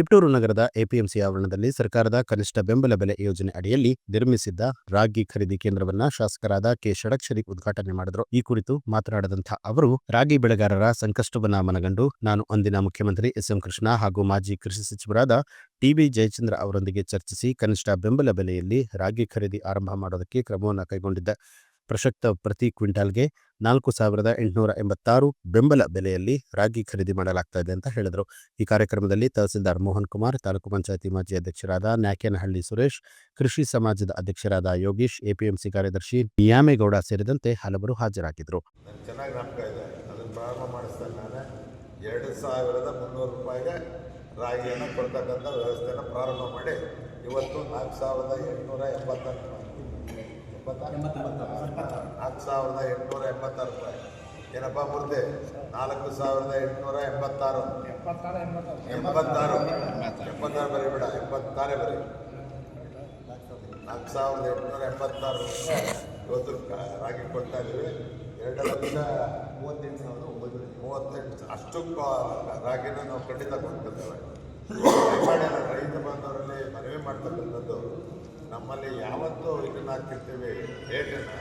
ತಿಪಟೂರು ನಗರದ ಎಪಿಎಂಸಿ ಆವರಣದಲ್ಲಿ ಸರ್ಕಾರದ ಕನಿಷ್ಠ ಬೆಂಬಲ ಬೆಲೆ ಯೋಜನೆ ಅಡಿಯಲ್ಲಿ ನಿರ್ಮಿಸಿದ್ದ ರಾಗಿ ಖರೀದಿ ಕೇಂದ್ರವನ್ನ ಶಾಸಕರಾದ ಕೆ ಷಡಕ್ಷರಿ ಉದ್ಘಾಟನೆ ಮಾಡಿದರು. ಈ ಕುರಿತು ಮಾತನಾಡಿದಂಥ ಅವರು, ರಾಗಿ ಬೆಳೆಗಾರರ ಸಂಕಷ್ಟವನ್ನ ಮನಗಂಡು ನಾನು ಅಂದಿನ ಮುಖ್ಯಮಂತ್ರಿ ಎಸ್.ಎಂ. ಕೃಷ್ಣ ಹಾಗೂ ಮಾಜಿ ಕೃಷಿ ಸಚಿವರಾದ ಟಿ.ಬಿ. ಜಯಚಂದ್ರ ಅವರೊಂದಿಗೆ ಚರ್ಚಿಸಿ ಕನಿಷ್ಠ ಬೆಂಬಲ ಬೆಲೆಯಲ್ಲಿ ರಾಗಿ ಖರೀದಿ ಆರಂಭ ಮಾಡೋದಕ್ಕೆ ಕ್ರಮವನ್ನು ಕೈಗೊಂಡಿದ್ದೆ. ಪ್ರಸಕ್ತ ಪ್ರತಿ ಕ್ವಿಂಟಾಲ್ಗೆ 4,886 ಬೆಂಬಲ ಬೆಲೆಯಲ್ಲಿ ರಾಗಿ ಖರೀದಿ ಮಾಡಲಾಗ್ತಾ ಇದೆ ಅಂತ ಹೇಳಿದರು. ಈ ಕಾರ್ಯಕ್ರಮದಲ್ಲಿ ತಹಸೀಲ್ದಾರ್ ಮೋಹನ್ ಕುಮಾರ್, ತಾಲೂಕು ಪಂಚಾಯತಿ ಮಾಜಿ ಅಧ್ಯಕ್ಷರಾದ ನ್ಯಾಕೇನಹಳ್ಳಿ ಸುರೇಶ್, ಕೃಷಿ ಸಮಾಜದ ಅಧ್ಯಕ್ಷರಾದ ಯೋಗೀಶ್, ಎಪಿಎಂಸಿ ಕಾರ್ಯದರ್ಶಿ ನ್ಯಾಮೇಗೌಡ ಸೇರಿದಂತೆ ಹಲವರು ಹಾಜರಾಗಿದ್ದರು. ಚೆನ್ನಾಗಿ ಜ್ಞಾಪಕ ಇದೆ. ಅದನ್ನು ಪ್ರಾರಂಭ ಮಾಡಿಸ್ತಾರೆ ನಾನೇ 2,300 ರೂಪಾಯಿಗೆ ರಾಗಿಯನ್ನು ಕೊಡ್ತಕ್ಕಂಥ ವ್ಯವಸ್ಥೆಯನ್ನು ಪ್ರಾರಂಭ ಮಾಡಿ ಇವತ್ತು 4,886 ರೂಪಾಯಿ. ಏನಪ್ಪ ಮೂರ್ತಿ? 4,886 ಬರೀಬೇಡ, 76 ಬರೀ. 4,886 ಇವತ್ತು ರಾಗಿ ಕೊಡ್ತಾ ಇದ್ದೀವಿ. 2,38,938 ಅಷ್ಟು ರಾಗಿನ ನಾವು ಖಂಡಿತ ಕೊಡ್ತಿದ್ದೇವೆ. ಮಾಡಿ ರೈತ ಬಾಂಧವರಲ್ಲಿ ಮನವಿ ಮಾಡ್ತಕ್ಕಂಥದ್ದು, ನಮ್ಮಲ್ಲಿ ಯಾವತ್ತೂ ಇದನ್ನು ಹಾಕ್ತಿರ್ತೀವಿ ಡೇಟನ್ನು,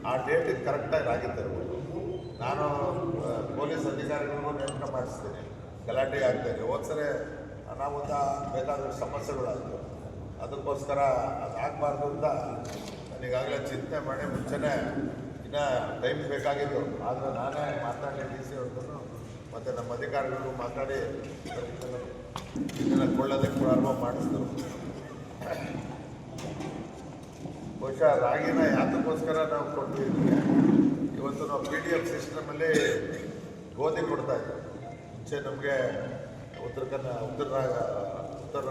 ಆ ಡೇಟಿಗೆ ಕರೆಕ್ಟಾಗಿ ರಾಗಿ ತರ್ಬೋದು. ನಾನು ಪೊಲೀಸ್ ಅಧಿಕಾರಿಗಳಿಗೂ ನೇಮಕ ಮಾಡಿಸ್ತೀನಿ, ಗಲಾಟೆ ಆಗ್ತಾಯಿದೆ. ಹೋದ್ಸರಿ ಅನಾಹುತ ಬೇಕಾದಷ್ಟು ಸಮಸ್ಯೆಗಳಾಯಿತು. ಅದಕ್ಕೋಸ್ಕರ ಅದಾಗಬಾರ್ದು ಅಂತ ನನಗಾಗಲೇ ಚಿಂತೆ ಮಾಡಿ ಮುಂಚೆನೇ ಇನ್ನೂ ಟೈಮ್ ಬೇಕಾಗಿತ್ತು. ಆದರೆ ನಾನೇ ಮಾತಾಡಿ ಡಿ ಸಿ ಅವ್ರಿಗೂ ಮತ್ತು ನಮ್ಮ ಅಧಿಕಾರಿಗಳಿಗೂ ಮಾತಾಡಿ ಇದನ್ನು ಕೊಳ್ಳೋದಕ್ಕೆ ಪ್ರಾರಂಭ ಮಾಡಿಸಿದ್ರು. ಬಹುಶಃ ರಾಗಿನ ಯಾತಕ್ಕೋಸ್ಕರ ನಾವು ಕೊಡ್ತೀವಿ, ಇವತ್ತು ನಾವು PDF ಸಿಸ್ಟಮಲ್ಲಿ ಗೋಧಿ ಕೊಡ್ತಾಯಿದ್ದೀವಿ. ಮುಂಚೆ ನಮಗೆ ಉತ್ತರ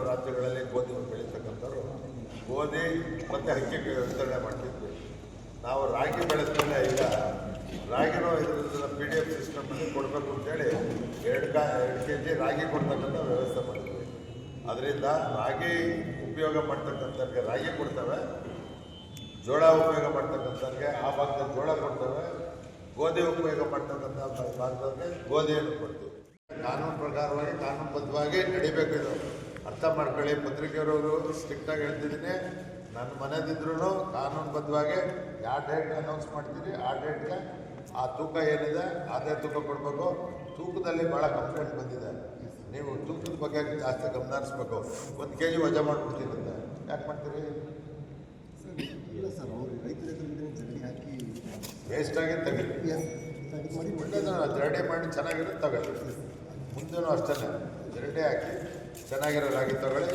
ರಾಜ್ಯಗಳಲ್ಲಿ ಗೋಧಿ ಬೆಳೀತಕ್ಕಂಥವ್ರು ಗೋಧಿ ಮತ್ತು ಅಕ್ಕಿ ವಿತರಣೆ ಮಾಡ್ತಿದ್ವಿ. ನಾವು ರಾಗಿ ಬೆಳೆದ್ಮೇಲೆ ಈಗ ರಾಗಿನೂ ಇದರ PDF ಸಿಸ್ಟಮಲ್ಲಿ ಕೊಡಬೇಕು ಅಂತೇಳಿ 2 kg ರಾಗಿ ಕೊಡ್ತಕ್ಕಂಥ ವ್ಯವಸ್ಥೆ ಮಾಡ್ತೀವಿ. ಅದರಿಂದ ರಾಗಿ ಉಪಯೋಗ ಮಾಡ್ತಕ್ಕಂಥವ್ರಿಗೆ ರಾಗಿ ಕೊಡ್ತೇವೆ, ಜೋಳ ಉಪಯೋಗ ಮಾಡ್ತಕ್ಕಂಥವ್ರಿಗೆ ಆ ಭಾಗದಲ್ಲಿ ಜೋಳ ಕೊಡ್ತೇವೆ, ಗೋಧಿ ಉಪಯೋಗ ಮಾಡ್ತಕ್ಕಂಥ ಭಾಗದಲ್ಲಿ ಗೋಧಿಯನ್ನು ಕೊಡ್ತೀವಿ. ಕಾನೂನು ಪ್ರಕಾರವಾಗಿ ಕಾನೂನುಬದ್ಧವಾಗಿ ನಡಿಬೇಕು. ಇದು ಅರ್ಥ ಮಾಡ್ಕೊಳ್ಳಿ. ಪತ್ರಿಕೆಯವರು ಸ್ಟ್ರಿಕ್ಟಾಗಿ ಹೇಳ್ತಿದ್ದೀನಿ, ನನ್ನ ಮನೆದಿದ್ರೂ ಕಾನೂನುಬದ್ಧವಾಗಿ ಯಾವ ಡೇಟ್ ಅನೌನ್ಸ್ ಮಾಡ್ತೀರಿ ಆ ಡೇಟ್ಗೆ ಆ ತೂಕ ಏನಿದೆ ಅದೇ ತೂಕ ಕೊಡಬೇಕು. ತೂಕದಲ್ಲಿ ಭಾಳ ಕಂಪ್ಲೇಂಟ್ ಬಂದಿದೆ. ನೀವು ತೂಕದ ಬಗ್ಗೆ ಜಾಸ್ತಿ ಗಮನ ಹರಿಸ್ಬೇಕು. 1 kg ವಜಾ ಮಾಡಿಬಿಡ್ತೀನಿ. ಯಾಕೆ ಮಾಡ್ತೀರಿ? ವೇಸ್ಟಾಗಿ ತೆಗೀರಿ, ಜರಡಿ ಮಾಡಿ ಚೆನ್ನಾಗಿರೋದು ತಗೊಳ್ಳಿ. ಮುಂದೂ ಅಷ್ಟೇ ಜರಡಿ ಹಾಕಿ ಚೆನ್ನಾಗಿರೋ ರಾಗಿ ತಗೊಳ್ಳಿ.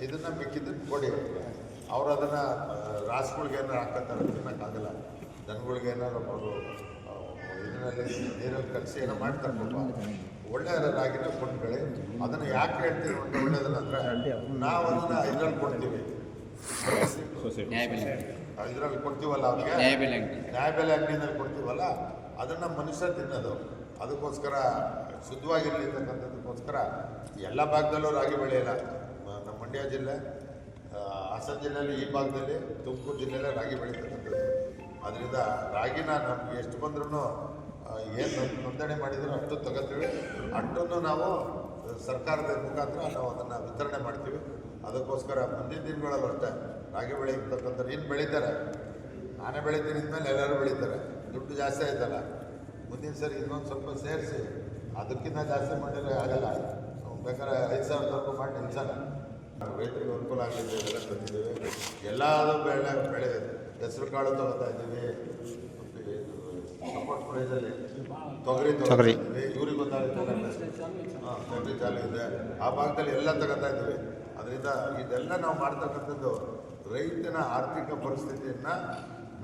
ಇದನ್ನು ಮಿಕ್ಕಿದ್ದನ್ನು ಕೊಡಿ. ಅವರು ಅದನ್ನು ರಾಸುಗಳಿಗೆ ಏನಾರು ಹಾಕೋತಾರೆ, ತಿನ್ನೋಕ್ಕಾಗಲ್ಲ. ದನಗಳಿಗೆ ಏನಾರು ಅವರು ಇದರಲ್ಲಿ ನೀರಲ್ಲಿ ಕಲಸಿ ಏನೋ ಮಾಡ್ತಾರೆ. ಒಳ್ಳೆಯ ರಾಗಿನ ಕೊಟ್ಕೊಳ್ಳಿ. ಅದನ್ನು ಯಾಕೆ ಹೇಳ್ತೀವಿ ಅಂತ ಒಳ್ಳೆಯದನ್ನಂದ್ರೆ, ನಾವು ಅದನ್ನು ಇದರಲ್ಲಿ ಕೊಡ್ತೀವಿ, ಇದರಲ್ಲಿ ಕೊಡ್ತೀವಲ್ಲ, ಅವ್ರಿಗೆ ನ್ಯಾಯಬೆಲೆ ಅಂಗಡಿನಲ್ಲಿ ಕೊಡ್ತೀವಲ್ಲ, ಅದನ್ನು ಮನುಷ್ಯ ತಿನ್ನೋದು. ಅದಕ್ಕೋಸ್ಕರ ಶುದ್ಧವಾಗಿರಲಿರ್ತಕ್ಕಂಥದ್ದಕ್ಕೋಸ್ಕರ ಎಲ್ಲ ಭಾಗದಲ್ಲೂ ರಾಗಿ ಬೆಳೆಯಲ್ಲ. ನಮ್ಮ ಮಂಡ್ಯ ಜಿಲ್ಲೆ, ಹಾಸನ ಜಿಲ್ಲೆಯಲ್ಲಿ ಈ ಭಾಗದಲ್ಲಿ, ತುಮಕೂರು ಜಿಲ್ಲೆಯಲ್ಲೇ ರಾಗಿ ಬೆಳೀತಕ್ಕಂಥದ್ದು. ಅದರಿಂದ ರಾಗಿನ ನಮ್ಗೆ ಎಷ್ಟು ಬಂದ್ರೂ ಏನು ನೋಂದಣಿ ಮಾಡಿದ್ರು ಅಷ್ಟು ತಗೋತೀವಿ. ಅಷ್ಟನ್ನು ನಾವು ಸರ್ಕಾರದ ಮುಖಾಂತರ ನಾವು ಅದನ್ನು ವಿತರಣೆ ಮಾಡ್ತೀವಿ. ಅದಕ್ಕೋಸ್ಕರ ಮುಂದಿನ ದಿನಗಳಲ್ಲೂ ಅಷ್ಟೇ ರಾಗಿ ಬೆಳೀತಕ್ಕಂಥವ್ರು ಇನ್ನು ಬೆಳೀತಾರೆ. ನಾನೇ ಬೆಳಿತೀನಿ ಇದ್ಮೇಲೆ ಎಲ್ಲರೂ ಬೆಳೀತಾರೆ. ದುಡ್ಡು ಜಾಸ್ತಿ ಆಯ್ತಲ್ಲ, ಮುಂದಿನ ಸರಿ ಇನ್ನೊಂದು ಸ್ವಲ್ಪ ಸೇರಿಸಿ ಅದಕ್ಕಿಂತ ಜಾಸ್ತಿ ಮಾಡಿದರೆ ಆಗಲ್ಲ. ಬೇಕಾದ್ರೆ 5,000 ಮಾಡಿ ನಿಲ್ಸಲ್ಲ. ರೈತರಿಗೆ ಅನುಕೂಲ ಆಗಲಿದೆ ಎಲ್ಲ ತಂದಿದ್ದೀವಿ. ಎಲ್ಲದೂ ಬೆಳೆ ಹೆಸರು ಕಾಳು ತೊಗೊತಾ ಇದ್ದೀವಿ. ಸಪೋರ್ಟ್ ಪ್ರೈಸಲ್ಲಿ ತೊಗರಿ ಇದ್ದೀವಿ. ಇವ್ರಿಗೆ ಗೊತ್ತಾಗುತ್ತೆ, ತೊಗರಿ ಚಾಲು ಇದೆ. ಆ ಭಾಗದಲ್ಲಿ ಎಲ್ಲ ತಗೋತಾ ಇದ್ದೀವಿ. ಅದರಿಂದ ಇದೆಲ್ಲ ನಾವು ಮಾಡ್ತಕ್ಕಂಥದ್ದು ರೈತನ ಆರ್ಥಿಕ ಪರಿಸ್ಥಿತಿಯನ್ನು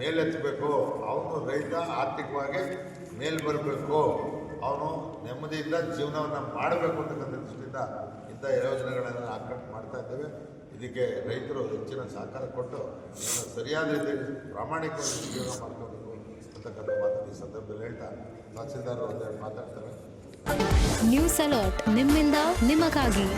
ಮೇಲೆತ್ತಬೇಕು. ಅವನು ರೈತ ಆರ್ಥಿಕವಾಗಿ ಮೇಲೆ ಬರಬೇಕು, ಅವನು ನೆಮ್ಮದಿಯಿಂದ ಜೀವನವನ್ನು ಮಾಡಬೇಕು ಅಂತಕ್ಕಂಥ ದೃಷ್ಟಿಯಿಂದ ಇಂಥ ಯೋಜನೆಗಳನ್ನು ಹಾಕೊಂಡು ಮಾಡ್ತಾ ಇದ್ದೇವೆ. ಇದಕ್ಕೆ ರೈತರು ಹೆಚ್ಚಿನ ಸಹಕಾರ ಕೊಟ್ಟು ಸರಿಯಾದ ರೀತಿಯಲ್ಲಿ ಪ್ರಾಮಾಣಿಕವಾಗಿ ಜೀವನ ಮಾಡ್ಕೋಬೇಕು ಅಂತಕ್ಕಂಥ ಮಾತನ್ನು ಈ ಸಂದರ್ಭದಲ್ಲಿ ಹೇಳ್ತಾ ತಹಸೀಲ್ದಾರ್ ಒಂದೆರಡು ಮಾತಾಡ್ತಾರೆ. ನ್ಯೂಸ್ ಅಲರ್ಟ್, ನಿಮ್ಮಿಂದ ನಿಮಗಾಗಿ.